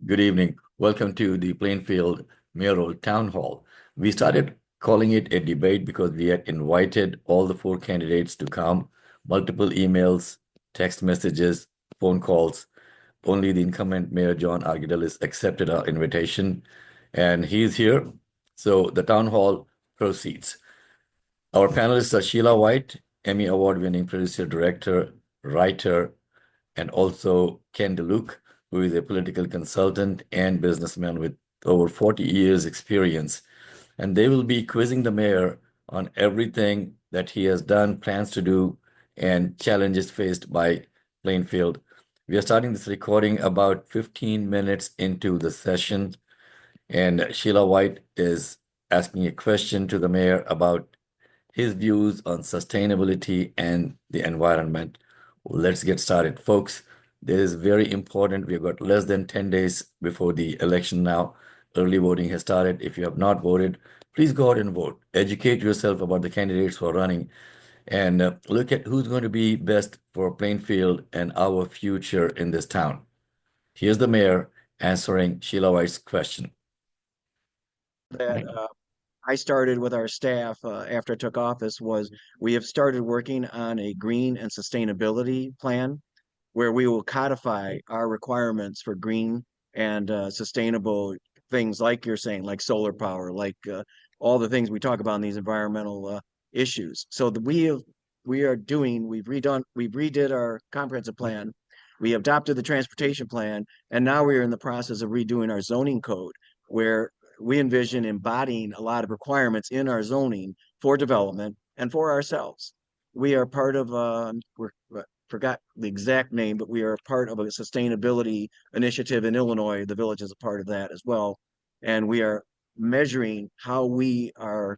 Good evening. Welcome to the Plainfield Mayoral Town Hall. We started calling it a debate because we had invited all the four candidates to come, multiple emails, text messages, phone calls. Only the incumbent Mayor John Argoudelis accepted our invitation, and he's here. So the town hall proceeds. Our panelists are Sheila White, Emmy Award-winning producer, director, writer, and also Ken DeLuc, who is a political consultant and businessman with over 40 years experience. And they will be quizzing the mayor on everything that he has done, plans to do, and challenges faced by Plainfield. We are starting this recording about 15 minutes into the session, and Sheila White is asking a question to the mayor about his views on sustainability and the environment. Let's get started, folks. This is very important. We've got less than 10 days before the election now. Early voting has started. If you have not voted, please go out and vote. Educate yourself about the candidates who are running and look at who's going to be best for Plainfield and our future in this town. Here's the mayor answering Sheila White's question. That I started with our staff after I took office was we have started working on a green and sustainability plan where we will codify our requirements for green and sustainable things like you're saying, like solar power, like all the things we talk about in these environmental issues. So we've redid our comprehensive plan. We adopted the transportation plan, and now we are in the process of redoing our zoning code, where we envision embodying a lot of requirements in our zoning for development and for ourselves. We are part of, forgot the exact name, but we are part of a sustainability initiative in Illinois. The village is a part of that as well. And we are measuring how we are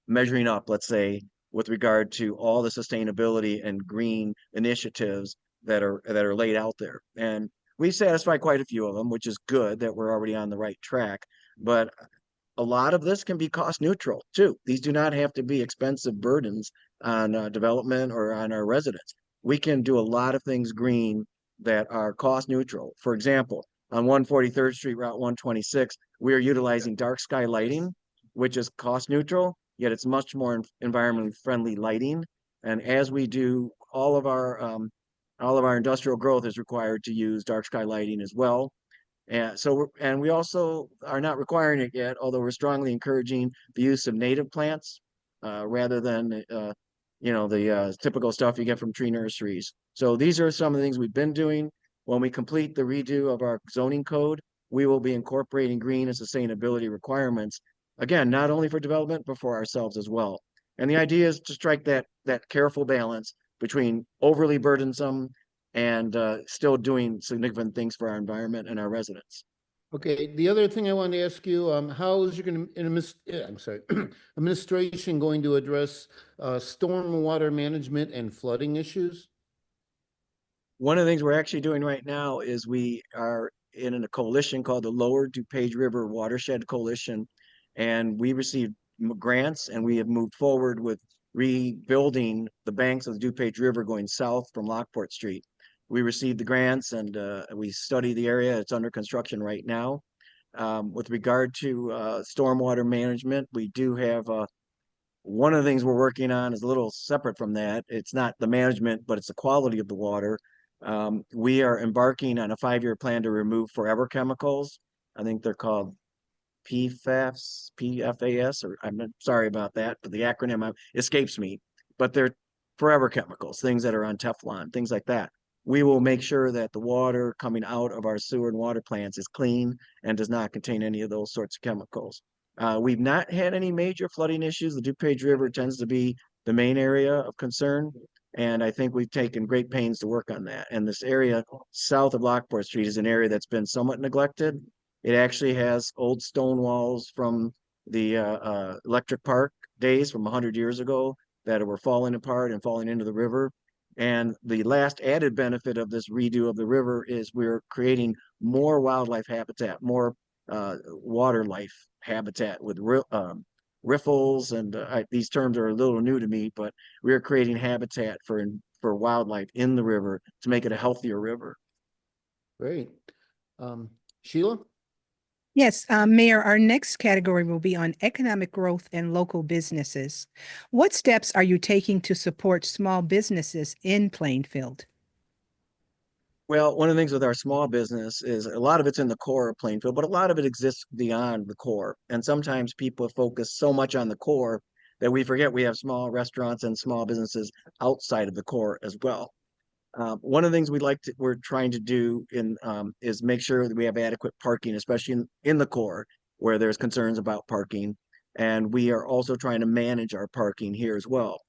measuring up, let's say, with regard to all the sustainability and green initiatives that are laid out there. And we satisfy quite a few of them, which is good that we're already on the right track. But a lot of this can be cost neutral too. These do not have to be expensive burdens on development or on our residents. We can do a lot of things green that are cost neutral. For example, on 143rd Street, Route 126, we are utilizing dark sky lighting, which is cost neutral, yet it's much more environmentally friendly lighting. And as we do, all of our industrial growth is required to use dark sky lighting as well. And we also are not requiring it yet, although we're strongly encouraging the use of native plants rather than the typical stuff you get from tree nurseries. So these are some of the things we've been doing. When we complete the redo of our zoning code, we will be incorporating green and sustainability requirements, again, not only for development, but for ourselves as well. And the idea is to strike that careful balance between overly burdensome and still doing significant things for our environment and our residents. Okay, the other thing I wanted to ask you, how is your administration going to address stormwater management and flooding issues? One of the things we're actually doing right now is we are in a coalition called the Lower DuPage River Watershed Coalition, and we received grants and we have moved forward with rebuilding the banks of the DuPage River going south from Lockport Street. We received the grants and we study the area. It's under construction right now. With regard to stormwater management, we do have one of the things we're working on is a little separate from that. It's not the management, but it's the quality of the water. We are embarking on a 5-year plan to remove forever chemicals. I think they're called PFAS, or I'm sorry about that, but the acronym escapes me. But they're forever chemicals, things that are on Teflon, things like that. We will make sure that the water coming out of our sewer and water plants is clean and does not contain any of those sorts of chemicals. We've not had any major flooding issues. The DuPage River tends to be the main area of concern, and I think we've taken great pains to work on that. And this area south of Lockport Street is an area that's been somewhat neglected. It actually has old stone walls from the electric park days from 100 years ago that were falling apart and falling into the river. And the last added benefit of this redo of the river is we're creating more wildlife habitat, more water life habitat with riffles. And these terms are a little new to me, but we're creating habitat for wildlife in the river to make it a healthier river. Great. Sheila? Yes, Mayor, our next category will be on economic growth and local businesses. What steps are you taking to support small businesses in Plainfield? Well, one of the things with our small business is a lot of it's in the core of Plainfield, but a lot of it exists beyond the core. And sometimes people focus so much on the core that we forget we have small restaurants and small businesses outside of the core as well. One of the things we're trying to do is make sure that we have adequate parking, especially in the core where there's concerns about parking. And we are also trying to manage our parking here as well.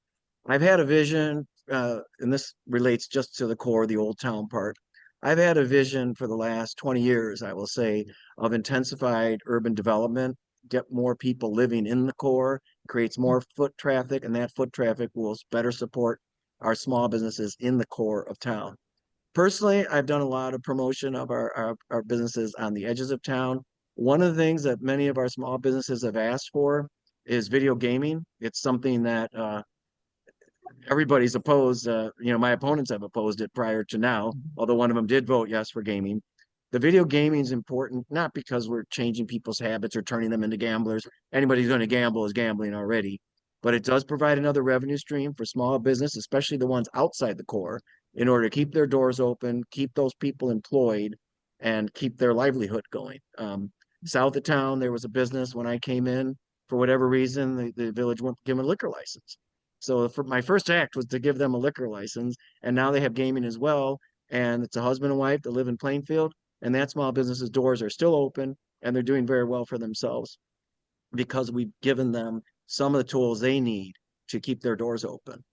I've had a vision, and this relates just to the core, the old town part. I've had a vision for the last 20 years, I will say, of intensified urban development, get more people living in the core, creates more foot traffic, and that foot traffic will better support our small businesses in the core of town. Personally, I've done a lot of promotion of our businesses on the edges of town. One of the things that many of our small businesses have asked for is video gaming. It's something that everybody's opposed. My opponents have opposed it prior to now, although one of them did vote yes for gaming. The video gaming is important, not because we're changing people's habits or turning them into gamblers. Anybody who's going to gamble is gambling already, but it does provide another revenue stream for small business, especially the ones outside the core, in order to keep their doors open, keep those people employed, and keep their livelihood going. South of town, there was a business when I came in, for whatever reason, the village won't give them a liquor license. So for my first act was to give them a liquor license, and now they have gaming as well. And it's a husband and wife that live in Plainfield, and that small business's doors are still open, and they're doing very well for themselves because we've given them some of the tools they need to keep their doors open.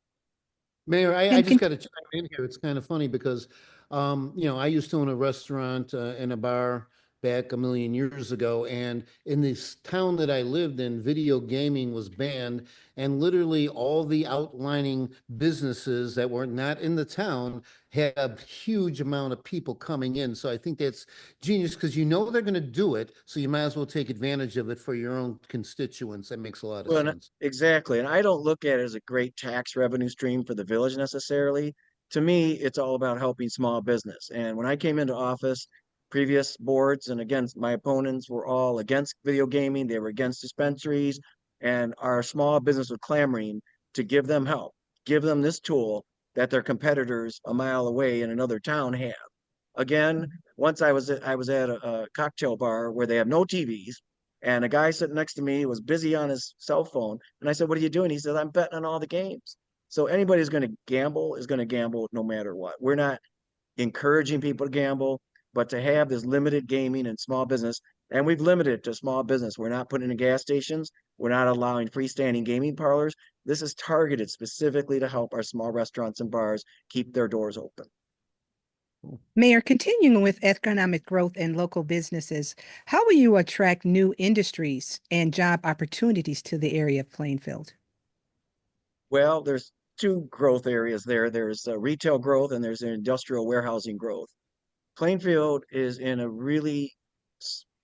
Mayor, I And just got to chime in here. It's kind of funny because, I used to own a restaurant and a bar back a million years ago. And in this town that I lived in, video gaming was banned. And literally all the outlining businesses that were not in the town had a huge amount of people coming in. So I think that's genius because they're going to do it. So you might as well take advantage of it for your own constituents. That makes a lot of Well, sense. exactly. And I don't look at it as a great tax revenue stream for the village necessarily. To me, it's all about helping small business. And when I came into office, previous boards and again, my opponents were all against video gaming. They were against dispensaries, and our small business was clamoring to give them help, give them this tool that their competitors a mile away in another town have. Again, once I was at a cocktail bar where they have no TVs, and a guy sitting next to me was busy on his cell phone. And I said, "What are you doing?" He said, "I'm betting on all the games." So anybody who's going to gamble is going to gamble no matter what. We're not encouraging people to gamble, but to have this limited gaming and small business, and we've limited it to small business. We're not putting in gas stations. We're not allowing freestanding gaming parlors. This is targeted specifically to help our small restaurants and bars keep their doors open. Mayor, continuing with economic growth and local businesses, how will you attract new industries and job opportunities to the area of Plainfield? Well, there's two growth areas there. There's retail growth and there's industrial warehousing growth. Plainfield is in a really,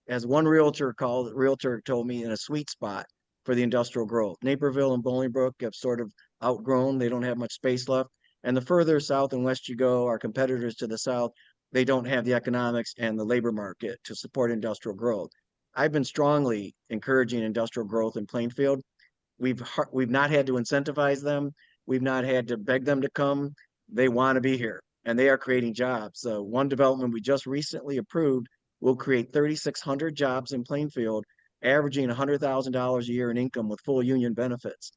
as one realtor told me, in a sweet spot for the industrial growth. Naperville and Bolingbrook have sort of outgrown. They don't have much space left. And the further south and west you go, our competitors to the south, they don't have the economics and the labor market to support industrial growth. I've been strongly encouraging industrial growth in Plainfield. We've not had to incentivize them. We've not had to beg them to come. They want to be here, and they are creating jobs. One development we just recently approved will create 3,600 jobs in Plainfield, averaging $100,000 a year in income with full union benefits.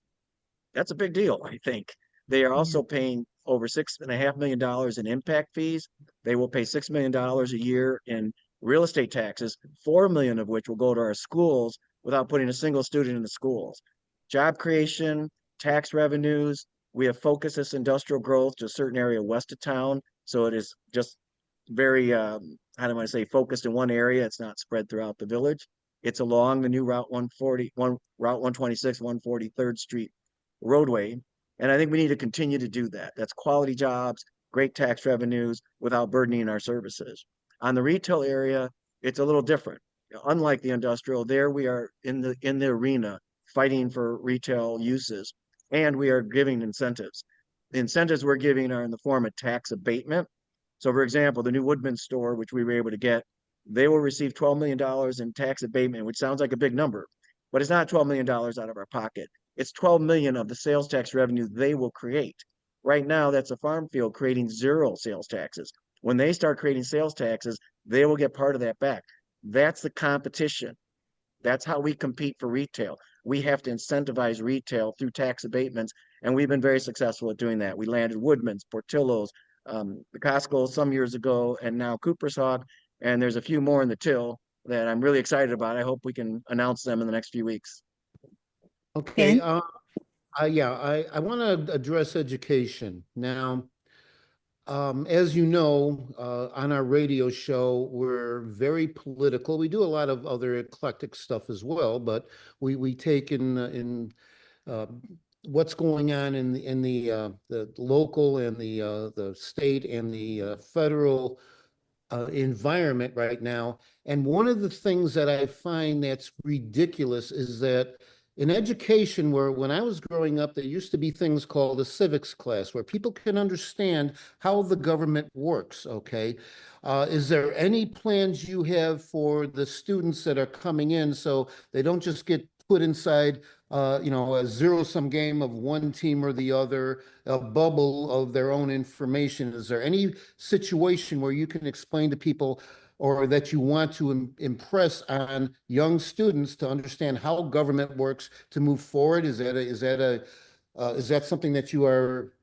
That's a big deal, I think. They are also paying over $6.5 million in impact fees. They will pay $6 million a year in real estate taxes, 4 million of which will go to our schools without putting a single student in the schools. Job creation, tax revenues. We have focused this industrial growth to a certain area west of town. So it is just very, how do I say, focused in one area. It's not spread throughout the village. It's along the new Route 126, 143rd Street roadway. And I think we need to continue to do that. That's quality jobs, great tax revenues without burdening our services. On the retail area, it's a little different. Unlike the industrial, there we are in the arena fighting for retail uses, and we are giving incentives. The incentives we're giving are in the form of tax abatement. So for example, the new Woodman store, which we were able to get they will receive $12 million in tax abatement, which sounds like a big number, but it's not $12 million out of our pocket. It's 12 million of the sales tax revenue they will create. Right now, that's a farm field creating zero sales taxes. When they start creating sales taxes, they will get part of that back. That's the competition. That's how we compete for retail. We have to incentivize retail through tax abatements, and we've been very successful at doing that. We landed Woodman's, Portillo's, the Costco some years ago, and now Cooper's Hawk, and there's a few more in the till that I'm really excited about. I hope we can announce them in the next few weeks. Okay, Ken? yeah, I want to address education. Now, as you know, on our radio show, we're very political. We do a lot of other eclectic stuff as well, but we take in uh, what's going on in the local and the state and the federal environment right now. And one of the things that I find that's ridiculous is that in education, where when I was growing up, there used to be things called a civics class where people can understand how the government works, okay? Is there any plans you have for the students that are coming in so they don't just get put inside a zero-sum game of one team or the other, a bubble of their own information? Is there any situation where you can explain to people or that you want to impress on young students to understand how government works to move forward? Is that something that you are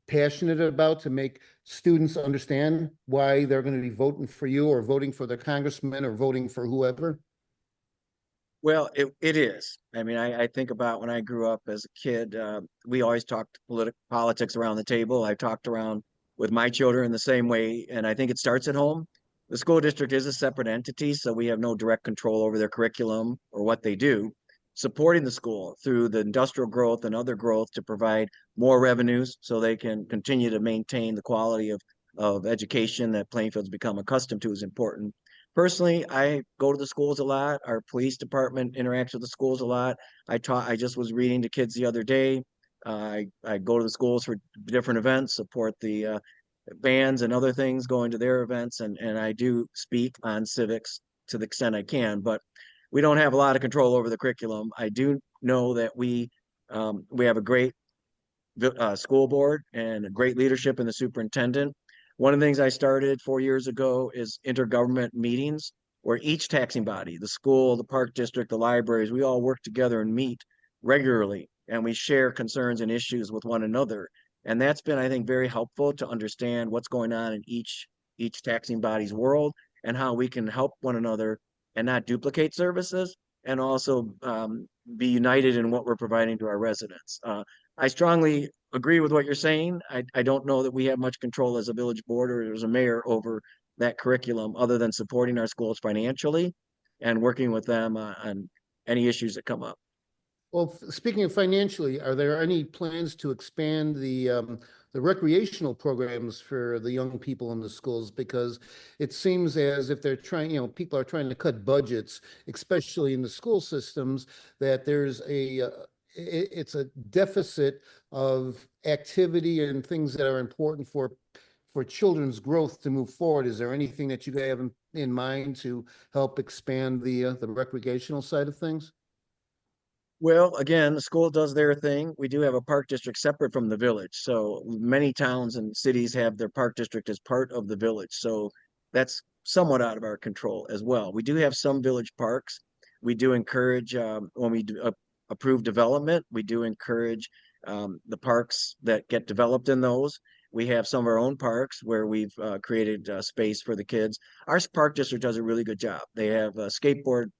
passionate about, to make students understand why they're going to be voting for you or voting for their congressman or voting for whoever? Well, it is. I mean, I think about when I grew up as a kid, we always talked politics around the table. I talked around with my children in the same way, and I think it starts at home. The school district is a separate entity, so we have no direct control over their curriculum or what they do. Supporting the school through the industrial growth and other growth to provide more revenues so they can continue to maintain the quality of education that Plainfield's become accustomed to is important. Personally, I go to the schools a lot. Our police department interacts with the schools a lot. I just was reading to kids the other day. I go to the schools for different events, support the bands and other things, going to their events, and I do speak on civics to the extent I can, but we don't have a lot of control over the curriculum. I do know that we have a great school board and a great leadership in the superintendent. One of the things I started 4 years ago is intergovernment meetings where each taxing body, the school, the park district, the libraries, we all work together and meet regularly, and we share concerns and issues with one another. And that's been, I think, very helpful to understand what's going on in each taxing body's world and how we can help one another and not duplicate services, and also be united in what we're providing to our residents. I strongly agree with what you're saying. I don't know that we have much control as a village board or as a mayor over that curriculum, other than supporting our schools financially and working with them on any issues that come up. Well, speaking of financially, are there any plans to expand the recreational programs for the young people in the schools? Because it seems as if they're trying, people are trying to cut budgets, especially in the school systems, that there's it's a deficit of activity and things that are important for children's growth to move forward. Is there anything that you have in mind to help expand the recreational side of things? Well, again, the school does their thing. We do have a park district separate from the village. So many towns and cities have their park district as part of the village. So that's somewhat out of our control as well. We do have some village parks. We do encourage, when we do approve development, we do encourage the parks that get developed in those. We have some of our own parks where we've created space for the kids. Our park district does a really good job. They have skateboard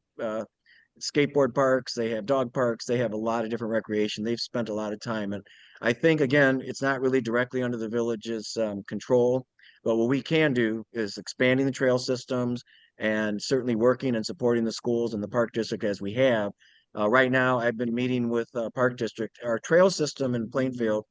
parks, they have dog parks, they have a lot of different recreation. They've spent a lot of time. And I think, again, it's not really directly under the village's control, but what we can do is expanding the trail systems and certainly working and supporting the schools and the park district as we have. Right now, I've been meeting with Park District. Our trail system in Plainfield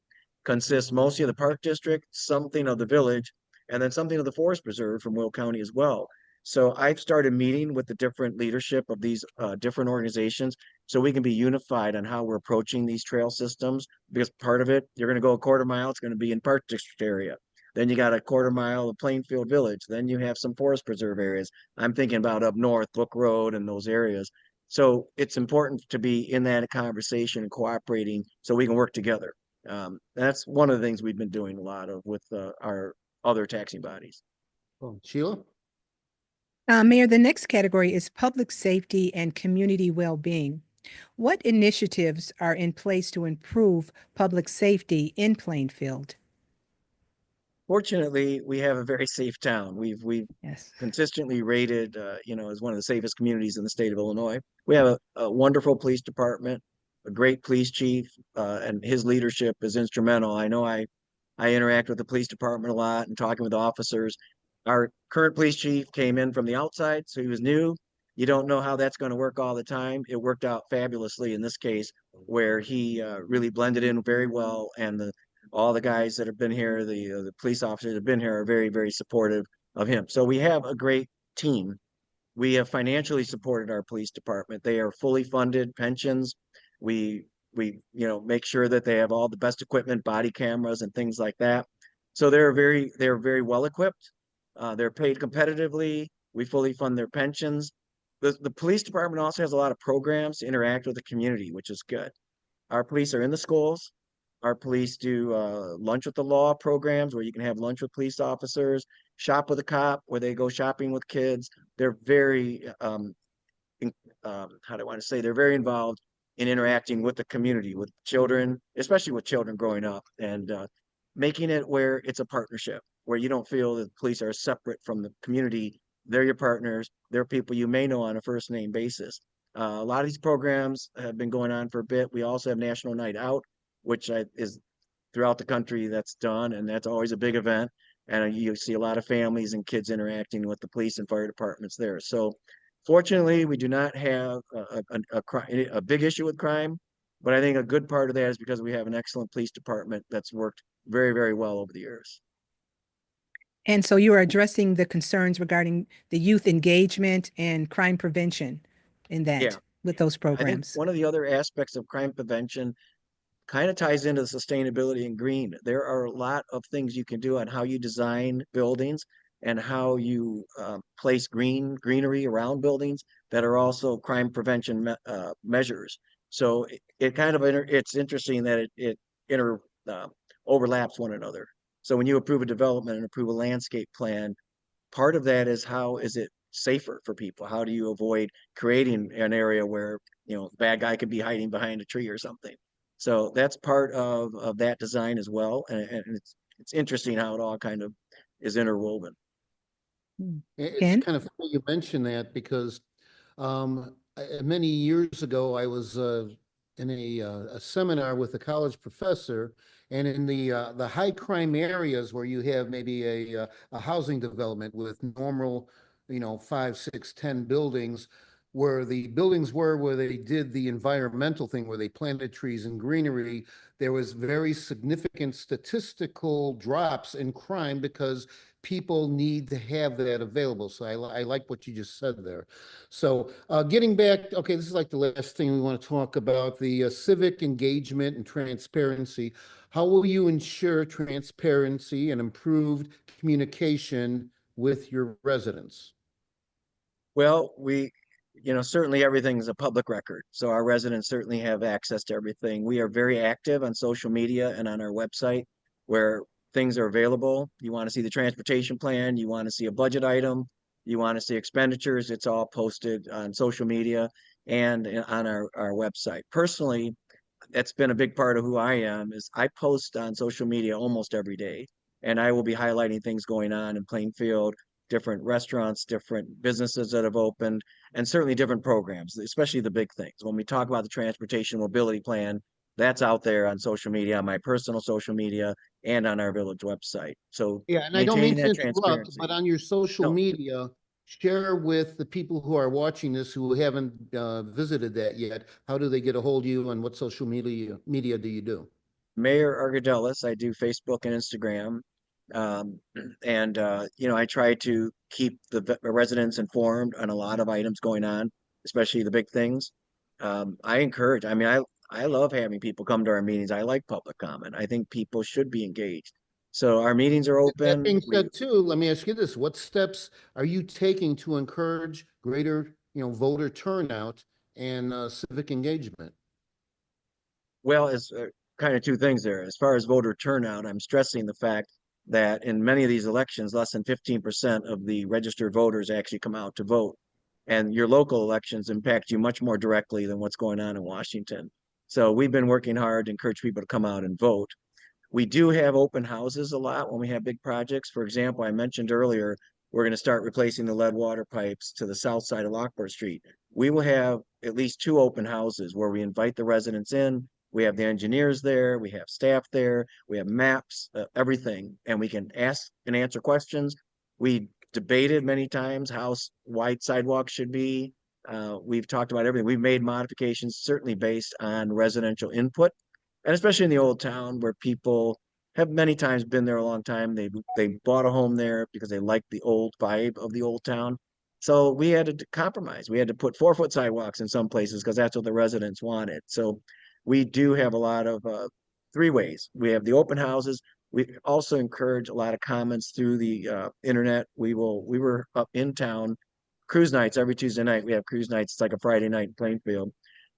consists mostly of the Park District, something of the village, and then something of the Forest Preserve from Will County as well. So I've started meeting with the different leadership of these different organizations so we can be unified on how we're approaching these trail systems, because part of it, you're going to go a quarter mile, it's going to be in Park District area. Then you got a quarter mile of Plainfield Village. Then you have some forest preserve areas. I'm thinking about up north, Book Road and those areas. So it's important to be in that conversation and cooperating so we can work together. That's one of the things we've been doing a lot of with our other taxing bodies. Oh, Sheila? Mayor, the next category is public safety and community well-being. What initiatives are in place to improve public safety in Plainfield? Fortunately, we have a very safe town. We've Yes. consistently rated, as one of the safest communities in the state of Illinois. We have a wonderful police department, a great police chief, and his leadership is instrumental. I know I interact with the police department a lot and talking with officers. Our current police chief came in from the outside, so he was new. You don't know how that's going to work all the time. It worked out fabulously in this case, where he really blended in very well, and all the guys that have been here, the police officers that have been here, are very, very supportive of him. So we have a great team. We have financially supported our police department. They are fully funded, pensions. We make sure that they have all the best equipment, body cameras and things like that. So they're very well equipped. They're paid competitively. We fully fund their pensions. The police department also has a lot of programs to interact with the community, which is good. Our police are in the schools. Our police do lunch with the law programs where you can have lunch with police officers, shop with a cop, where they go shopping with kids. They're very, how do I want to say, they're very involved in interacting with the community, with children, especially with children growing up, and making it where it's a partnership, where you don't feel that the police are separate from the community. They're your partners. They're people you may know on a first name basis. A lot of these programs have been going on for a bit. We also have National Night Out, which is throughout the country that's done, and that's always a big event. And you see a lot of families and kids interacting with the police and fire departments there. So fortunately, we do not have a big issue with crime, but I think a good part of that is because we have an excellent police department that's worked very, very well over the years. And so you are addressing the concerns regarding the youth engagement and crime prevention in Yeah. that with those I think programs. one of the other aspects of crime prevention kind of ties into the sustainability and green. There are a lot of things you can do on how you design buildings and how you place greenery around buildings that are also crime prevention measures. So it kind of it's interesting that it overlaps one another. So when you approve a development and approve a landscape plan, part of that is how is it safer for people? How do you avoid creating an area where, the bad guy could be hiding behind a tree or something? So that's part of that design as well. And it's interesting how it all kind of is interwoven. It's Ken? kind of funny you mention that because many years ago I was in a seminar with a college professor, and in the high crime areas where you have maybe a housing development with normal, 5, 6, 10 buildings, where the buildings were where they did the environmental thing, where they planted trees and greenery, there was very significant statistical drops in crime because people need to have that available. So I like what you just said there. So getting back, okay, this is like the last thing we want to talk about, the civic engagement and transparency. How will you ensure transparency and improved communication with your residents? Well, certainly everything's a public record. So our residents certainly have access to everything. We are very active on social media and on our website where things are available. You want to see the transportation plan, you want to see a budget item, you want to see expenditures, it's all posted on social media and on our website. Personally, that's been a big part of who I am, is I post on social media almost every day, and I will be highlighting things going on in Plainfield, different restaurants, different businesses that have opened, and certainly different programs, especially the big things. When we talk about the transportation mobility plan, that's out there on social media, on my personal social media, and on our village website. So Yeah, and I don't mean maintaining to that interrupt, transparency. but on your social No. media, share with the people who are watching this who haven't visited that yet. How do they get a hold of you, and what social media do you do? Mayor Argoudelis, I do Facebook and Instagram. And I try to keep the residents informed on a lot of items going on, especially the big things. I love having people come to our meetings. I like public comment. I think people should be engaged. So our meetings are That open. being We- said, too, let me ask you this: what steps are you taking to encourage greater, voter turnout and civic engagement? Well, it's kind of two things there. As far as voter turnout, I'm stressing the fact that in many of these elections, less than 15% of the registered voters actually come out to vote. And your local elections impact you much more directly than what's going on in Washington. So we've been working hard to encourage people to come out and vote. We do have open houses a lot when we have big projects. For example, I mentioned earlier, we're going to start replacing the lead water pipes to the south side of Lockport Street. We will have at least 2 open houses where we invite the residents in. We have the engineers there, we have staff there, we have maps, everything, and we can ask and answer questions. We debated many times how wide sidewalks should be. We've talked about everything. We've made modifications certainly based on residential input, and especially in the old town where people have many times been there a long time. They bought a home there because they liked the old vibe of the old town. So we had to compromise. We had to put 4-foot sidewalks in some places because that's what the residents wanted. So we do have a lot of 3 ways. We have the open houses. We also encourage a lot of comments through the internet. We were up in town cruise nights every Tuesday night. We have cruise nights. It's like a Friday night in Plainfield,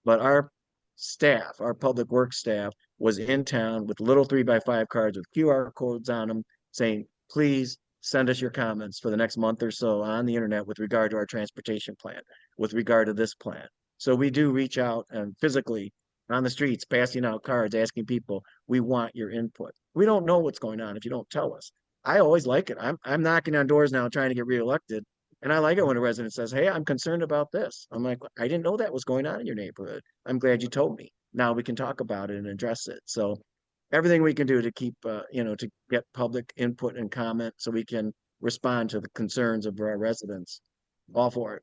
but our staff, our public works staff, was in town with little 3x5 cards with QR codes on them saying, please send us your comments for the next month or so on the internet with regard to our transportation plan, with regard to this plan. So we do reach out and physically on the streets, passing out cards, asking people, we want your input. We don't know what's going on if you don't tell us. I always like it. I'm knocking on doors now trying to get reelected. And I like it when a resident says, hey, I'm concerned about this. I'm like, I didn't know that was going on in your neighborhood. I'm glad you told me. Now we can talk about it and address it. So everything we can do to keep, to get public input and comment so we can respond to the concerns of our residents. All for it.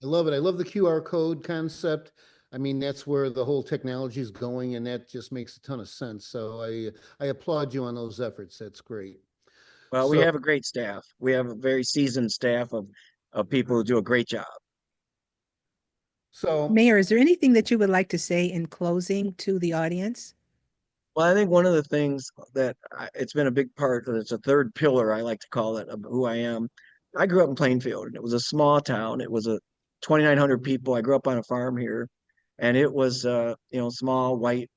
I love it. I love the QR code concept. I mean, that's where the whole technology is going, and that just makes a ton of sense. So I applaud you on those efforts. That's great. Well, we So- have a great staff. We have a very seasoned staff of people who do a great job. So, Mayor, is there anything that you would like to say in closing to the audience? Well, I think one of the things that it's been a big part, it's a third pillar, I like to call it, of who I am. I grew up in Plainfield, and it was a small town. It was a 2,900 people. I grew up on a farm here, and it was, small, white,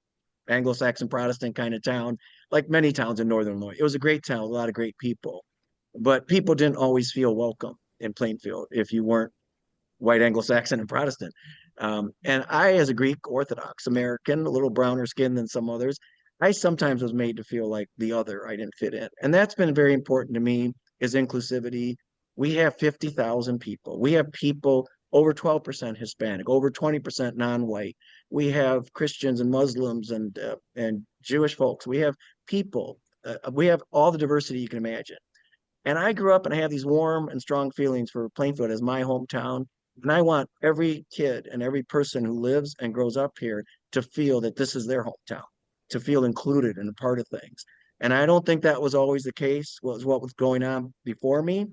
Anglo-Saxon Protestant kind of town, like many towns in Northern Illinois. It was a great town, a lot of great people, but people didn't always feel welcome in Plainfield if you weren't white Anglo-Saxon and Protestant. And I, as a Greek Orthodox American, a little browner skin than some others, I sometimes was made to feel like the other. I didn't fit in. And that's been very important to me is inclusivity. We have 50,000 people. We have people over 12% Hispanic, over 20% non-white. We have Christians and Muslims and Jewish folks. We have people. We have all the diversity you can imagine. And I grew up and I have these warm and strong feelings for Plainfield as my hometown. And I want every kid and every person who lives and grows up here to feel that this is their hometown, to feel included and a part of things. And I don't think that was always the case, was what was going on before me.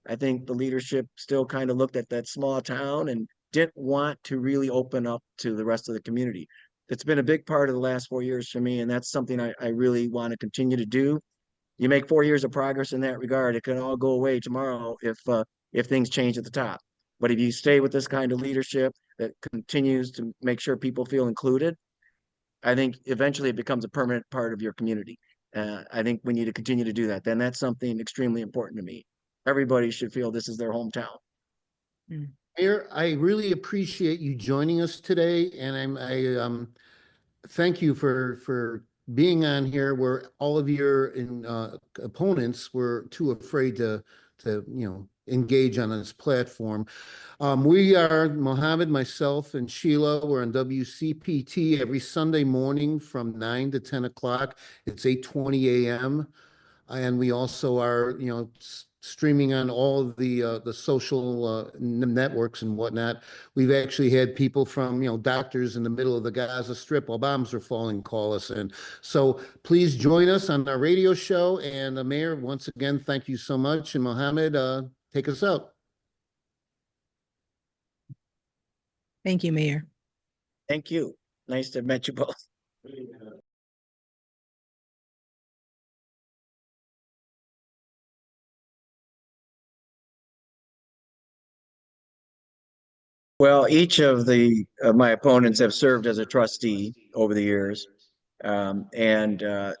I think the leadership still kind of looked at that small town and didn't want to really open up to the rest of the community. It's been a big part of the last 4 years for me, and that's something I really want to continue to do. You make 4 years of progress in that regard, it can all go away tomorrow if things change at the top. But if you stay with this kind of leadership that continues to make sure people feel included, I think eventually it becomes a permanent part of your community. I think we need to continue to do that. Then that's something extremely important to me. Everybody should feel this is their hometown. Mayor, I really appreciate you joining us today, and I thank you for being on here where all of your opponents were too afraid to engage on this platform. We are Mohammed, myself, and Sheila. We're on WCPT every Sunday morning from 9 to 10 o'clock. It's 8:20 a.m. And we also are, streaming on all of the social networks and whatnot. We've actually had people from, doctors in the middle of the Gaza Strip while bombs are falling call us in. So please join us on our radio show. And Mayor, once again, thank you so much. And Mohammed, take us out. Thank you, Mayor. Thank you. Nice to have met you both. Well, each of my opponents have served as a trustee over the years. And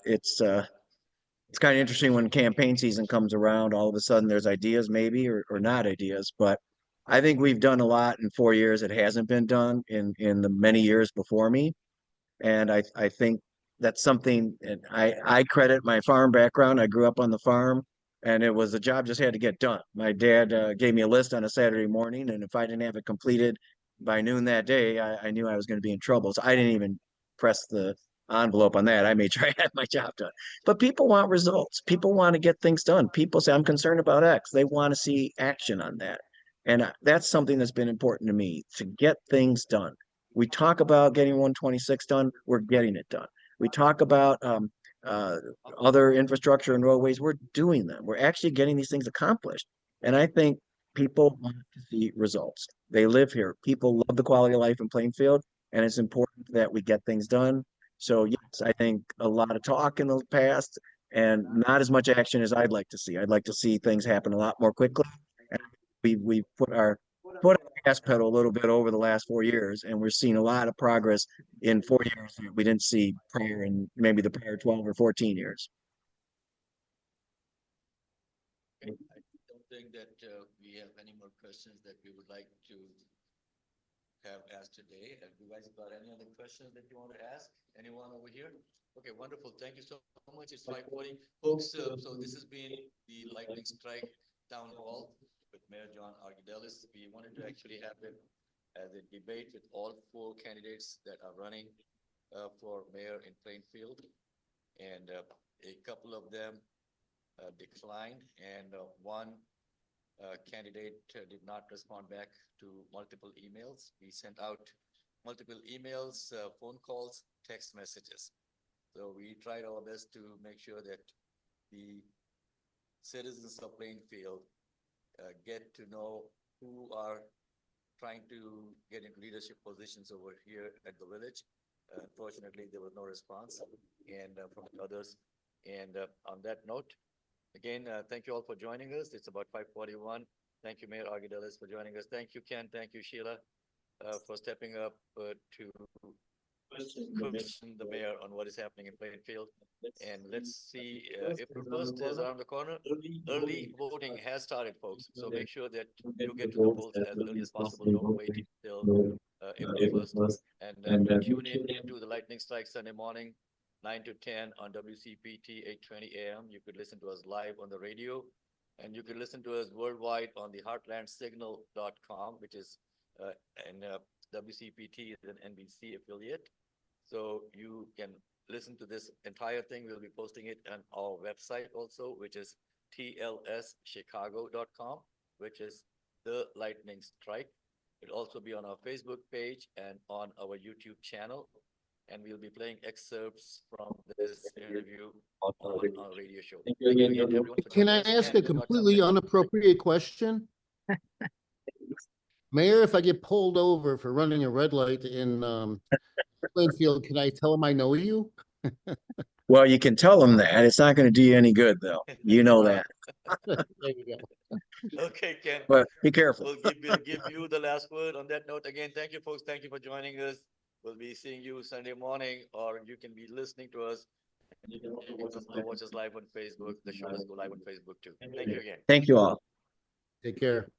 it's kind of interesting when campaign season comes around, all of a sudden there's ideas maybe or not ideas, but I think we've done a lot in 4 years. It hasn't been done in the many years before me. And I think that's something, and I credit my farm background. I grew up on the farm and it was a job just had to get done. My dad gave me a list on a Saturday morning, and if I didn't have it completed by noon that day, I knew I was going to be in trouble. So I didn't even press the envelope on that. I made sure I had my job done. But people want results. People want to get things done. People say, I'm concerned about X. They want to see action on that. And that's something that's been important to me, to get things done. We talk about getting 126 done, we're getting it done. We talk about uh, other infrastructure and roadways, we're doing them. We're actually getting these things accomplished. And I think people want to see results. They live here. People love the quality of life in Plainfield, and it's important that we get things done. So yes, I think a lot of talk in the past and not as much action as I'd like to see. I'd like to see things happen a lot more quickly. And we put our foot on the gas pedal a little bit over the last 4 years, and we're seeing a lot of progress in 4 years that we didn't see prior in maybe the prior 12 or 14 years. Okay, I don't think that we have any more questions that we would like to have asked today. Have you guys got any other questions that you want to ask? Anyone over here? Okay, wonderful. Thank you so much. It's 5:40. Folks, so this has been the lightning strike town hall with Mayor John Argoudelis. We wanted to actually have it as a debate with all four candidates that are running for mayor in Plainfield. And a couple of them declined, and one candidate did not respond back to multiple emails. We sent out multiple emails, phone calls, text messages. So we tried our best to make sure that the citizens of Plainfield get to know who are trying to get into leadership positions over here at the village. Unfortunately, there was no response and from others. And on that note, again, thank you all for joining us. It's about 5:41. Thank you, Mayor Argoudelis, for joining us. Thank you, Ken. Thank you, Sheila, for stepping up to question the mayor on what is happening in Plainfield. And let's see, April 1st is around the corner. Early voting has started, folks. So make sure that you get to the polls as early as possible. Don't wait till April 1st. And tune in to the lightning strike Sunday morning, 9 to 10 on WCPT 820 AM. You could listen to us live on the radio, and you could listen to us worldwide on the heartlandsignal.com, which is and WCPT is an NBC affiliate. So you can listen to this entire thing. We'll be posting it on our website also, which is tlschicago.com, which is The Lightning Strike. It'll also be on our Facebook page and on our YouTube channel. And we'll be playing excerpts from this interview on our radio show. Thank you again, everyone, for Can joining I us. ask Ken, a you got completely something? inappropriate question? Mayor, if I get pulled over for running a red light in Plainfield, can I tell him I know you? Well, you can tell them that. It's not going to do you any good, though. You know that. There you go. Okay, Ken. But be careful. We'll give you the last word on that note. Again, thank you, folks. Thank you for joining us. We'll be seeing you Sunday morning, or you can be listening to us. You can watch us live on Facebook. The show does go live on Facebook too. Thank you again. Thank you all. Take care.